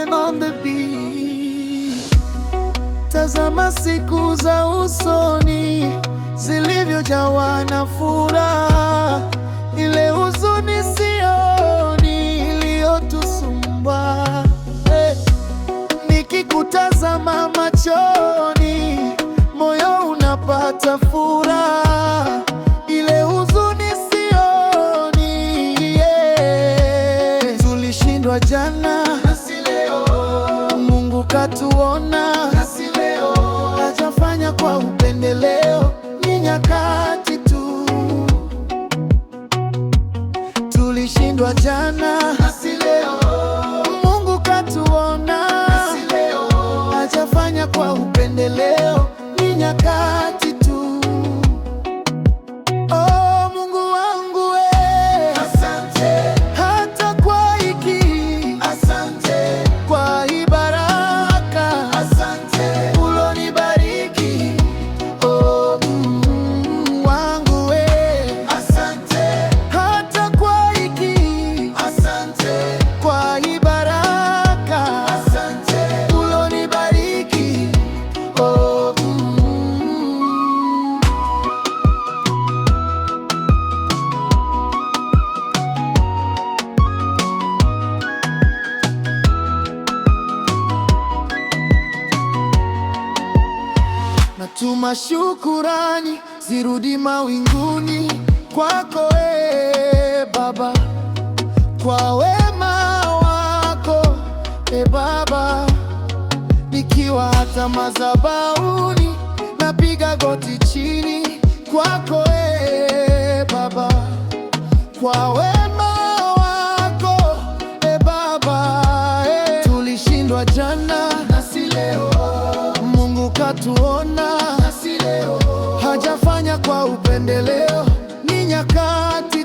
On the beat. Tazama siku za usoni zilivyojawa na furaha, ile huzuni sioni iliyotusumbua. Nikikutazama machoni, moyo unapata furaha, ile huzuni sioni. Tulishindwa jana, Mungu katuona, nasi leo hajafanya kwa upendeleo, ni nyakati tu. Tulishindwa jana, nasi leo Mungu katuona, nasi leo hajafanya kwa upendeleo, ni nyakati tu. Oh, Mungu wangu we, asante hata kwa hiki, asante kwa hii baraka, asante ulonibariki. Oh, Mungu wangu we, asante hata kwa hiki, asante kwa hii baraka, asante ulonibariki. Oh, natuma shukurani zirudi mawinguni kwako, Baba, kwa wema wako, Baba. Nikiwa hata madhabahuni napiga goti chini kwako, Baba, kwa wema wako, Baba. Tulishindwa jana, nasi leo Mungu katuona, nasi leo hajafanya kwa upendeleo, ni nyakati